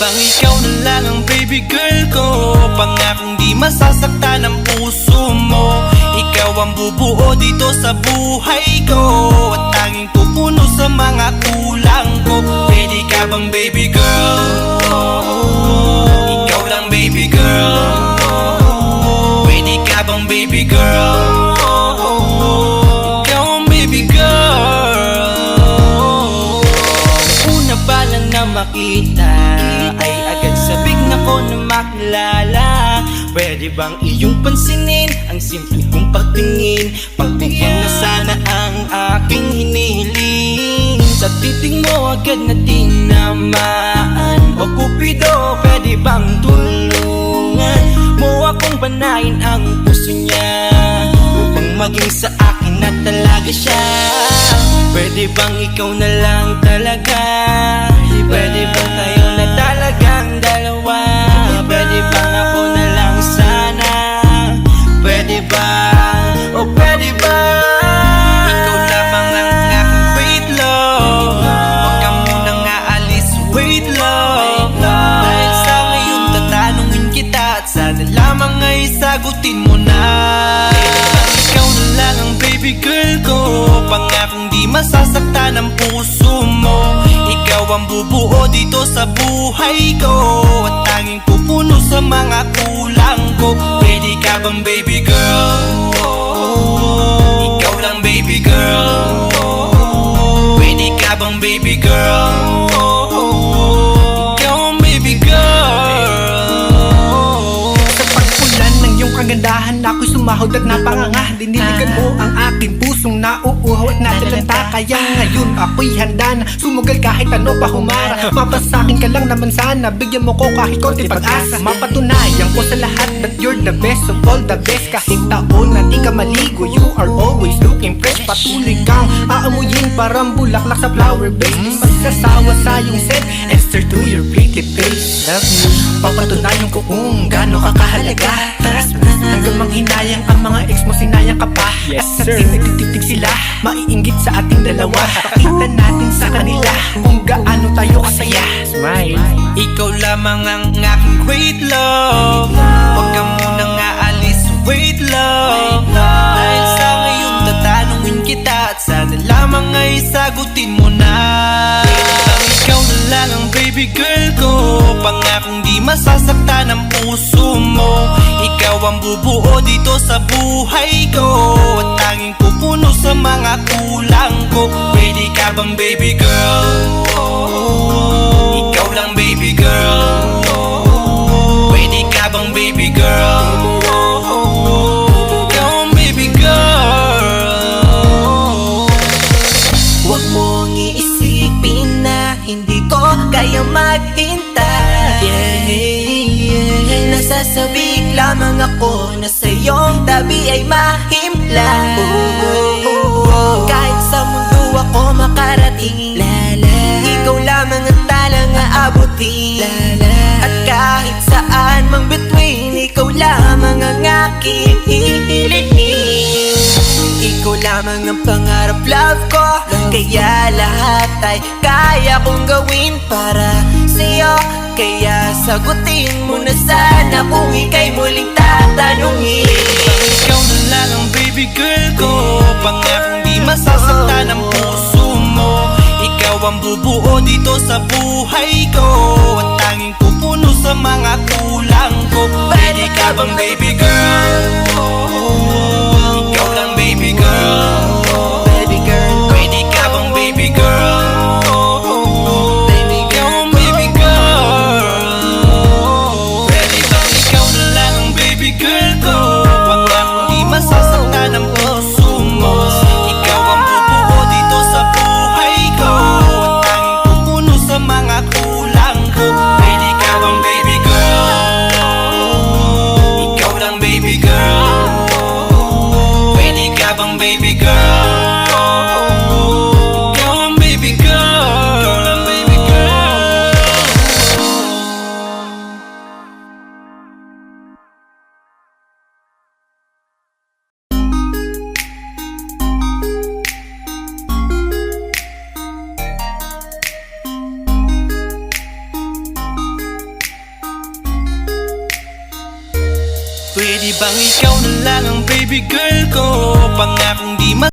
bang ikaw na lang ang baby girl ko? Pangakong di masasaktan ang puso mo. Ikaw ang bubuo dito sa buhay ko, at tanging pupuno sa mga kulang ko. Pwede ka bang baby girl? Ikaw lang baby girl. Pwede ka bang baby girl? Ikaw ang baby girl. Una pa lang na makita ay agad sabik na ko na makilala. Pwede bang iyong pansinin ang simple kong pagtingin? Pagbigyan na sana ang aking hinihiling. Sa titig mo agad na tinamaan. O Cupido, pwede bang tulungan mo akong banayin ang puso niya, upang maging sa akin na talaga siya? Pwede bang ikaw na lang talaga? Pwede bang tayo na talagang dalawa? Pwede bang ako na lang sana? Pwede ba? O pwede ba? Ikaw lamang ang aking wait love. Huwag ka munang aalis, wait love. Dahil sa ngayon tatanungin kita, at sana lamang ay sagutin mo na. Ikaw na lang ang baby girl ko. Pangakong di masasaktan ang puso mo. Ikaw ang bubuo dito sa buhay ko, at tanging pupuno sa mga kulang ko. Pwede ka bang baby girl? Ikaw lang baby girl. Pwede ka bang baby girl? Ikaw ang baby girl. Sa pagpulan ng iyong kagandahan, ako'y sumahod at napanganga. Diniligan mo ang aking pusong nauuhaw at natalanta. Kaya ngayon ako'y handa na sumugal kahit ano pa humara. Mapasakin ka lang naman sana, bigyan mo ko kahit konti pag-asa. Mapatunayan ko sa lahat that you're the best of all the best. Kahit taon na di ka maligo, you are always looking fresh. Patuloy kang aamuyin parang bulaklak sa flower base. Di magsasawa sa iyong scent, Esther to your pretty face. Love you, papatunayan ko kung gaano ka kahalaga. Hanggang manghinayang ang mga ex mo, sinayang ka pa. Yes, at sir. nagtititig sila, maiinggit sa ating dalawa. Pakita natin sa kanila kung gaano tayo kasaya. Smile. Ikaw lamang ang aking great love. Huwag ka munang aalis, wait love. Dahil sa ngayon tatanungin kita, at sana lamang ay sagutin mo na. Ikaw na lang ang baby girl ko. Pangakong di masasaktan ang puso mo. Ikaw ang bubuo dito sa buhay ko, at tanging pupuno sa mga kulang ko. Pwede ka bang baby girl? Ikaw lang baby girl. Pwede ka bang baby girl? Ikaw ang baby girl. Huwag mong iisipin na hindi ko kaya maghintay. Nasasabik lamang ako na sa iyong tabi ay mahimpla. Kahit sa mundo ako makarating, ikaw lamang ang talang aabutin. At kahit saan mang between, ikaw lamang ang aking hihilihin. Ikaw lamang ang pangarap, love ko. Kaya lahat ay kaya kong gawin para sa'yo. Kaya sagutin mo na sana kung ika'y muling tatanungin. Ikaw na lang ang baby girl ko. Pangakong di masasaktan ang puso mo. Ikaw ang bubuo dito sa buhay ko, at tanging pupuno sa mga kulang ko. Pwede ka bang baby girl? Ikaw lang baby girl. Baby girl, Pwede ka bang baby girl? baby Ikaw girl, ang baby girl. Pwede bang ikaw na lang ang baby girl ko? Pangakong di masasaktan ang puso mo. Ikaw ang bubuo dito sa buhay ko, at tanging pupuno sa mga kulang ko. Pwede ka bang baby girl? Ikaw lang baby Pwede bang ikaw na lang ang baby girl ko? Pangakong di